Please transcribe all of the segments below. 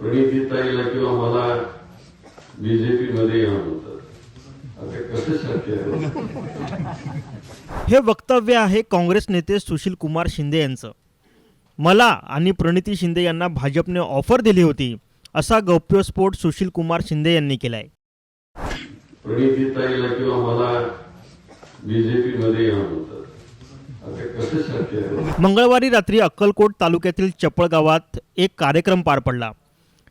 प्रणितीताईला किंवा मला बीजेपी मध्ये या म्हणतात. आता कसं शक्य आहे? हे वक्तव्य आहे काँग्रेस नेते सुशील कुमार शिंदे यांचं. मला आणि प्रणिती शिंदे यांना भाजपने ऑफर दिली होती असा गौप्यस्फोट सुशील कुमार शिंदे यांनी केलाय. प्रणितीताईला किंवा मला बीजेपी मध्ये या म्हणतात. आता कसं शक्य आहे? मंगळवारी रात्री अक्कलकोट तालुक्यातील चपळ गावात एक कार्यक्रम पार पडला.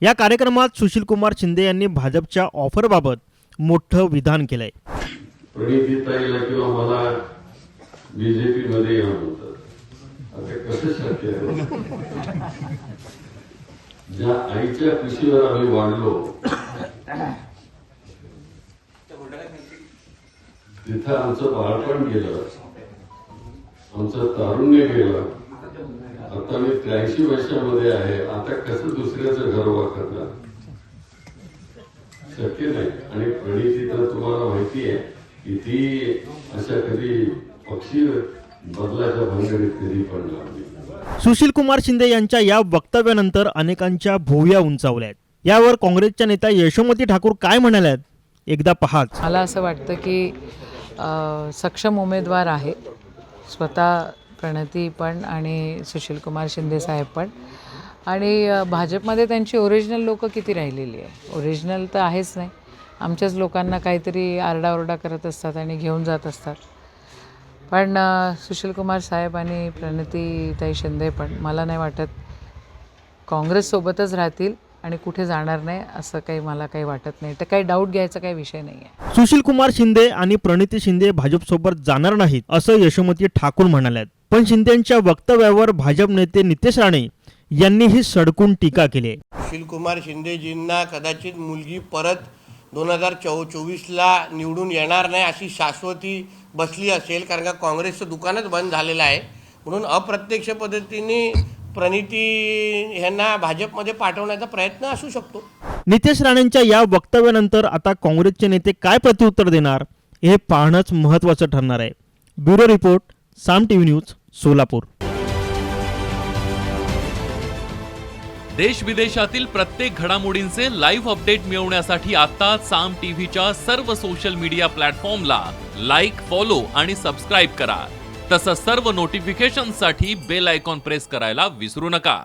या कार्यक्रमात सुशील कुमार शिंदे यांनी भाजपच्या ऑफरबाबत मोठं विधान केलंय. प्रणितीताईला किंवा मला बीजेपी मध्ये या म्हणतात. आता कसं शक्य आहे? ज्या आईच्या कुशीवर आम्ही वाढलो तिथं आमचं बाळपण गेलं, आमचं तारुण्य गेलं. आता मी 83 वर्षामध्ये आहे. आता कसं दुसऱ्याचं घर उभा करणार? शक्य नाही. आणि प्रणिती तर तुम्हाला माहिती आहे की ती अशा कधी पक्षी बदलाच्या भानगडीत कधी पडणार नाही. सुशील कुमार शिंदे यांच्या या वक्तव्यानंतर अनेकांच्या भुवया उंचावल्यात. यावर काँग्रेसच्या नेत्या यशोमती ठाकूर काय म्हणाल्यात एकदा पहाच. मला असं वाटतं की सक्षम उमेदवार आहे, स्वतः प्रणती पण आणि सुशील कुमार शिंदे साहेब पण. आणि भाजपमध्ये त्यांची ओरिजिनल लोकं किती राहिलेली आहे? ओरिजिनल तर आहेच नाही. आमच्याच लोकांना काहीतरी आरडाओरडा करत असतात आणि घेऊन जात असतात. पण सुशील कुमार साहेब आणि प्रणतीताई शिंदे पण मला नाही वाटत काँग्रेससोबतच राहतील आणि कुठे जाणार नाही असं काही मला काही वाटत नाही. तर काही डाऊट घ्यायचा काही विषय नाही आहे. सुशील कुमार शिंदे आणि प्रणिती शिंदे भाजपसोबत जाणार नाहीत असं यशोमती ठाकूर म्हणाल्यात. पण शिंदेंच्या वक्तव्यावर भाजप नेते नितेश राणे यांनीही सडकून टीका केली. सुशील कुमार शिंदेजींना कदाचित मुलगी परत 2024ला निवडून येणार नाही अशी शाश्वती बसली असेल, कारण का काँग्रेसचं दुकानच बंद झालेलं आहे. म्हणून अप्रत्यक्ष पद्धतीने प्रणिती यांना भाजपमध्ये पाठवण्याचा प्रयत्न असू शकतो. नितेश राणेंच्या या वक्तव्यानंतर आता काँग्रेसचे नेते काय प्रत्युत्तर देणार हे पाहणंच महत्त्वाचं ठरणार आहे. ब्युरो रिपोर्ट, साम टीव्ही न्यूज, सोलापूर. देश विदेशातील प्रत्येक घडामोडींचे लाईव्ह अपडेट मिळवण्यासाठी आता साम टीव्हीच्या सर्व सोशल मीडिया प्लॅटफॉर्मला लाईक, फॉलो आणि सबस्क्राईब करा. तसंच सर्व नोटिफिकेशनसाठी बेल आयकॉन प्रेस करायला विसरू नका.